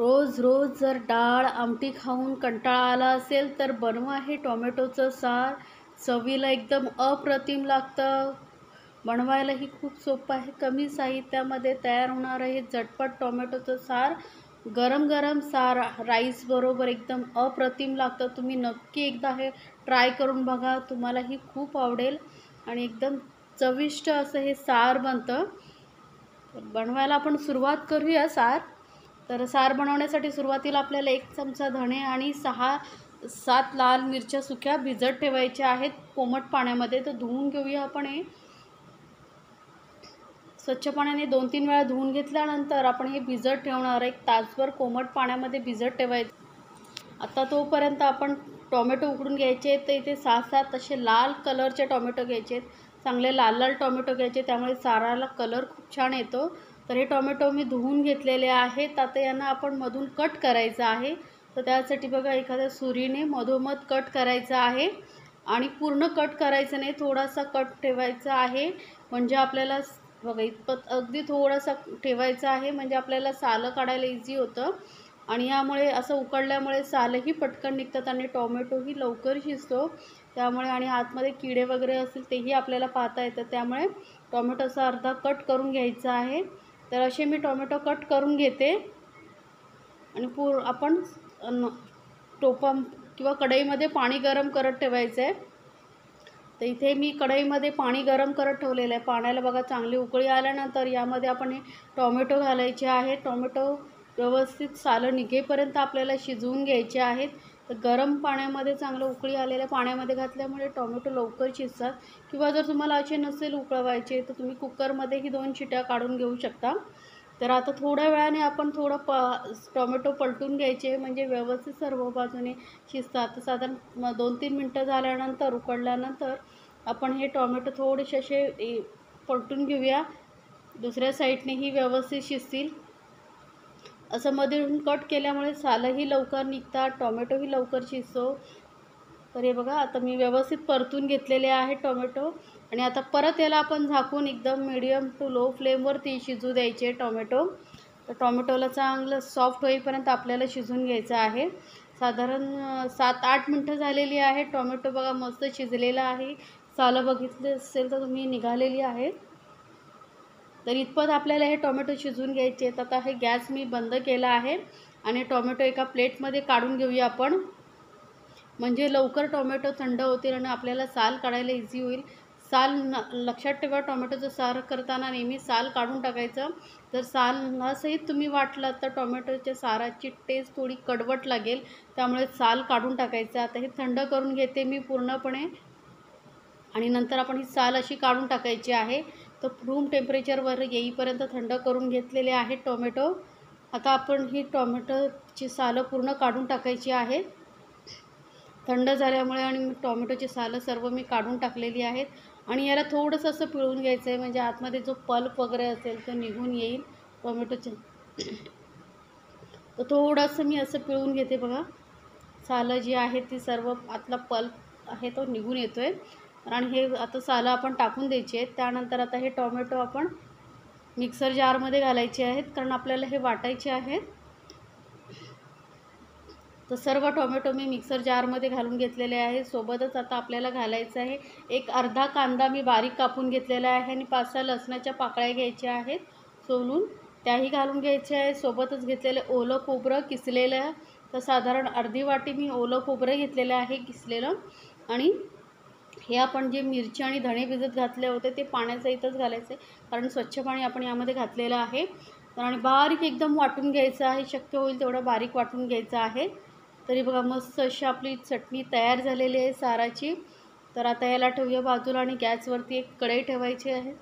रोज रोज जर डाळ आमटी खाऊन कंटाळा आला असेल तर बनवा हे टोमॅटोचं सार. चवीला एकदम अप्रतिम लागतं. बनवायलाही खूप सोपं आहे. कमी साहित्यामध्ये तयार होणार आहे झटपट टोमॅटोचं सार. गरम गरम सार राईस बरोबर एकदम अप्रतिम लागतं. तुम्ही नक्की एकदा हे ट्राय करून बघा. तुम्हालाही खूप आवडेल आणि एकदम चविष्ट असं हे सार बनतं. बनवायला आपण सुरुवात करूया सार. तर सार बनवण्यासाठी सुरुवातीला आपल्याला 1 चमचा धणे आणि 6-7 लाल मिरच्या सुक्या भिजत ठेवायच्या आहेत कोमट पाण्यामध्ये. तर धुवून घेऊया आपण हे. स्वच्छ पाण्याने 2-3 वेळा धुवून घेतल्यानंतर आपण हे भिजत ठेवणार. 1 तासभर कोमट पाण्यामध्ये भिजत ठेवायचं. आता तोपर्यंत आपण टोमॅटो उकडून घ्यायचे. तर इथे 6-7 असे लाल कलरचे टोमॅटो घ्यायचे आहेत. चांगले लाल लाल टोमॅटो घ्यायचे, त्यामुळे साराला कलर खूप छान येतो. तर हे टोमॅटो मी धुवून घेतलेले आहेत. आता यांना आपण मधून कट करायचं आहे. तर त्यासाठी बघा एखाद्या सुरीने मधोमध कट करायचं आहे आणि पूर्ण कट करायचं नाही, थोडासा कट ठेवायचा आहे. म्हणजे आपल्याला बघा इतपत अगदी थोडासा ठेवायचा आहे, म्हणजे आपल्याला सालं काढायला इझी होतं. आणि यामुळे असं उकडल्यामुळे सालही पटकन निघतात आणि टोमॅटोही लवकर शिजतो. त्यामुळे आणि आतमध्ये किडे वगैरे असतील तेही आपल्याला पाहता येतं. त्यामुळे टोमॅटोचा अर्धा कट करून घ्यायचा आहे. तर असे मी टोमॅटो कट करून घेते आणि आपण टोपा किंवा कढईमध्ये पाणी गरम करत ठेवायचं आहे. तर इथे मी कढईमध्ये पाणी गरम करत ठेवलेलं आहे. पाण्याला बघा चांगली उकळी आल्यानंतर यामध्ये आपण हे टोमॅटो घालायचे आहे. टोमॅटो व्यवस्थित सालं निघेपर्यंत आपल्याला शिजवून घ्यायचे आहेत. तर गरम पाण्यामध्ये चांगलं उकळी आलेल्या पाण्यामध्ये घातल्यामुळे टोमॅटो लवकर शिजतात. किंवा जर तुम्हाला असे नसेल उकळवायचे तर तुम्ही कुकरमध्येही 2 शिट्या काढून घेऊ शकता. तर आता थोड्या वेळाने आपण टोमॅटो पलटून घ्यायचे, म्हणजे व्यवस्थित सर्व बाजूने शिजतात. तर साधारण 2-3 मिनटं झाल्यानंतर उकळल्यानंतर आपण हे टोमॅटो थोडेसे असे पलटून घेऊया. दुसऱ्या साईडनेही व्यवस्थित शिजतील. असं मधून कट केल्यामुळे सालही लवकर निघतात, टोमॅटोही लवकर शिजतो. तर हे बघा आता मी व्यवस्थित परतून घेतलेले आहे टोमॅटो. आणि आता परत याला आपण झाकून एकदम मीडियम टू लो फ्लेमवरती शिजू द्यायचे टोमॅटो. तर टोमॅटोला चांगलं सॉफ्ट होईपर्यंत आपल्याला शिजून घ्यायचं आहे. साधारण 7-8 मिनटं झालेली आहे. टोमॅटो बघा मस्त शिजलेला आहे. सालं बघितले असेल तर तुम्ही निघालेली आहे. तर इतपत आपल्याला हे टोमॅटो शिजवून घ्यायचे आहेत. आता हे गॅस मी बंद केला आहे आणि टोमॅटो एका प्लेटमध्ये काढून घेऊया आपण. म्हणजे लवकर टोमॅटो थंड होतील आणि आपल्याला साल काढायला इझी होईल. लक्षात ठेवा, टोमॅटोचं सार करताना नेहमी साल काढून टाकायचं. जर साल नसहित तुम्ही वाटलं तर टोमॅटोच्या साराची टेस्ट थोडी कडवट लागेल, त्यामुळे साल काढून टाकायचं. आता हे थंड करून घेते मी पूर्णपणे आणि नंतर आपण ही साल अशी काढून टाकायची आहे. तर रूम टेम्परेचरवर येईपर्यंत थंड करून घेतलेले आहेत टोमॅटो. आता आपण ही टोमॅटोची सालं पूर्ण काढून टाकायची आहे. थंड झाल्यामुळे आणि टोमॅटोची सालं सर्व मी काढून टाकलेली आहेत. आणि याला थोडंसं असं पिळून घ्यायचं आहे, म्हणजे आतमध्ये जो पल्प वगैरे असेल तो निघून येईल टोमॅटोचं. तर थोडंसं मी असं पिळून घेते बघा. सालं जी आहे ती सर्व आतला पल्प आहे तो निघून येतो आहे. आणि हे आता सालं आपण टाकून द्यायची आहेत. त्यानंतर आता हे टोमॅटो आपण मिक्सर जारमध्ये घालायचे आहेत, कारण आपल्याला हे वाटायचे आहेत. तर सर्व टोमॅटो मी मिक्सर जारमध्ये घालून घेतलेले आहे. सोबतच आता आपल्याला घालायचं आहे एक अर्धा कांदा मी बारीक कापून घेतलेला आहे आणि 5-6 लसणाच्या पाकळ्या घ्यायच्या आहेत सोलून, त्याही घालून घ्यायच्या आहे. सोबतच घेतलेलं ओलं खोबरं किसलेलं. तर साधारण अर्धी वाटी मी ओलं खोबरं घेतलेलं आहे किसलेलं. आणि हे आपण जे मिरची आणि धणे भिजत घातले होते ते पाण्यासहितच घालायचे, कारण स्वच्छ पाणी आपण यामध्ये घातलेलं आहे. आणि बारीक एकदम वाटून घ्यायचं आहे. शक्य होईल तेवढं बारीक वाटून घ्यायचं आहे. तरी बघा मस्त अशी आपली चटणी तयार झालेली आहे साराची. तर आता याला ठेवूया बाजूला आणि गॅसवरती एक कढई ठेवायची आहे.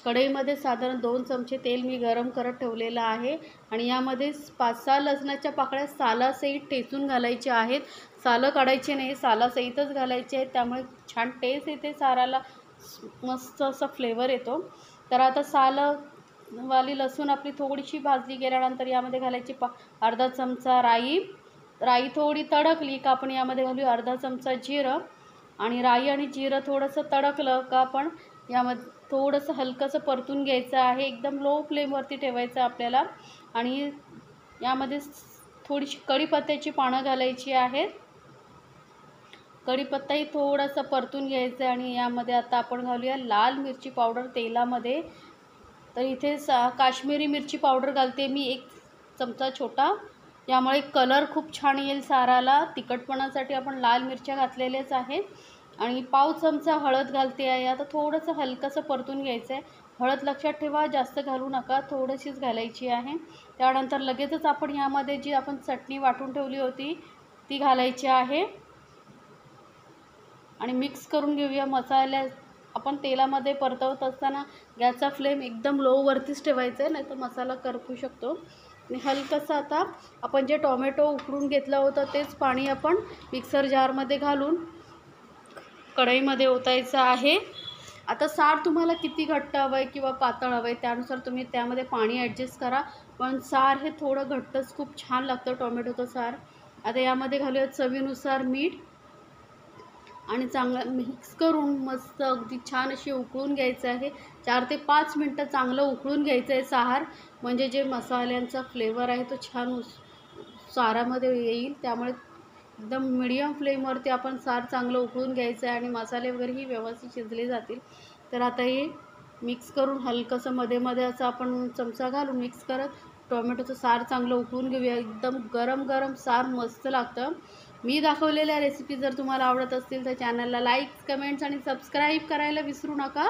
कढईमध्ये साधारण 2 चमचे तेल मी गरम करत ठेवलेलं आहे. आणि यामध्ये 5-6 लसणाच्या पाकळ्या सालासहित ठेचून घालायच्या आहेत. सालं काढायचे नाही, सालासहितच घालायचे आहेत, त्यामुळे छान टेस्ट येते साराला, मस्त असा फ्लेवर येतो. तर आता सालवाली लसूण आपली थोडीशी भाजली गेल्यानंतर यामध्ये घालायची अर्धा चमचा राई. राई थोडी तडकली का आपण यामध्ये घालूया अर्धा चमचा जिरं. आणि राई आणि जिरं थोडंसं तडकलं का आपण यामध्ये थोडंसं हलकंसं परतून घ्यायचं आहे. एकदम लो फ्लेमवरती ठेवायचं आपल्याला. आणि यामध्ये थोडीशी कढीपत्त्याची पानं घालायची आहेत. कढीपत्ताही थोडासा परतून घ्यायचा आहे आणि यामध्ये आता आपण घालूया लाल मिरची पावडर तेलामध्ये. तर इथे काश्मीरी मिरची पावडर घालते मी 1 चमचा छोटा. यामुळे कलर खूप छान येईल साराला. तिखटपणासाठी आपण लाल मिरच्या घातलेल्याच आहे. आणि पाव चमचा हळद घालते आहे. आता थोडंसं हलकंसं परतून घ्यायचं आहे. हळद लक्षात ठेवा जास्त घालू नका, थोडीशीच घालायची आहे. त्यानंतर लगेचच आपण यामध्ये जी आपण चटणी वाटून ठेवली होती ती घालायची आहे आणि मिक्स करून घेऊया. मसाले आपण तेलामध्ये परतवत असताना गॅसचा फ्लेम एकदम लोवरतीच ठेवायचा आहे, नाही तर मसाला करपू शकतो. आणि हलकंसं आता आपण जे टोमॅटो उकडून घेतलं होतं तेच पाणी आपण मिक्सर जारमध्ये घालून कढईमध्ये ओतायचं आहे. आता सार तुम्हाला किती घट्ट हवं आहे किंवा पातळ हवं आहे त्यानुसार तुम्ही त्यामध्ये पाणी ॲडजस्ट करा. पण सार हे थोडं घट्टच खूप छान लागतं टोमॅटोचं सार. आता यामध्ये घालूया चवीनुसार मीठ आणि चांगलं मिक्स करून मस्त अगदी छान अशी उकळून घ्यायचं आहे. 4 ते 5 मिनटं चांगलं उकळून घ्यायचं आहे सार. म्हणजे जे मसाल्यांचा फ्लेवर आहे तो छान सारामध्ये येईल. त्यामुळे एकदम मीडियम फ्लेमवरती आपण सार चांगलं उकळून घ्यायचं आहे आणि मसाले वगैरेही व्यवस्थित शिजले जातील. तर आता हे मिक्स करून हलकंसं मध्ये मध्ये असं आपण चमचा घालून मिक्स करत टोमॅटोचं सार चांगलं उकळून घेऊया. एकदम गरम गरम सार मस्त लागतं. मी दाखवलेल्या रेसिपी जर तुम्हाला आवडत असतील तर चॅनलला लाईक, कमेंट्स आणि सबस्क्राईब करायला विसरू नका.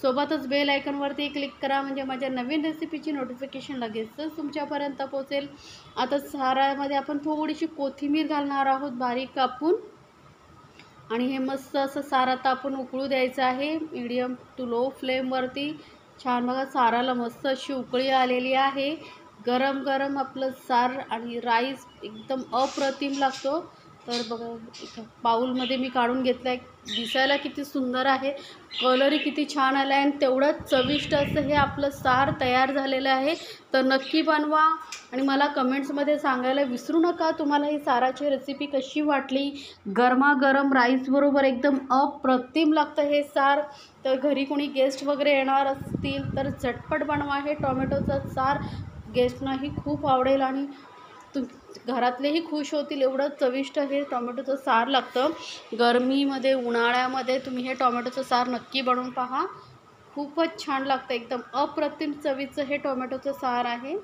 सोबतच बेल आयकॉनवरती क्लिक करा म्हणजे माझ्या नवीन रेसिपीची नोटिफिकेशन लगेचच तुमच्यापर्यंत पोहोचेल. आता सारामध्ये आपण थोडीशी कोथिंबीर घालणार आहोत बारीक कापून आणि हे मस्त असं सार आता आपण उकळू द्यायचं आहे मीडियम टू लो फ्लेमवरती. छान बघा साराला मस्त अशी उकळी आलेली आहे. गरम गरम आपलं सार आणि राईस एकदम अप्रतिम लागतो. तर बघा इथं बाऊलमध्ये मी काढून घेतलं आहे. दिसायला किती सुंदर आहे, कलरही किती छान आला आहे आणि तेवढंच चविष्ट असं हे आपलं सार तयार झालेलं आहे. तर नक्की बनवा आणि मला कमेंट्समध्ये सांगायला विसरू नका तुम्हाला ही साराची रेसिपी कशी वाटली. गरमागरम राईसबरोबर एकदम अप्रतिम लागतं हे सार. तर घरी कोणी गेस्ट वगैरे येणार असतील तर झटपट बनवा हे टोमॅटोचं सार. गेस्टनाही खूप आवडेल आणि घरातलेही खुश होतील. एवढं चविष्ट हे टोमॅटोचं सार लागतं. गरमीमध्ये उन्हाळ्यामध्ये तुम्ही हे टोमॅटोचं सार नक्की बनवून पहा. खूपच छान लागतं. एकदम अप्रतिम चवीचं हे टोमॅटोचं सार आहे.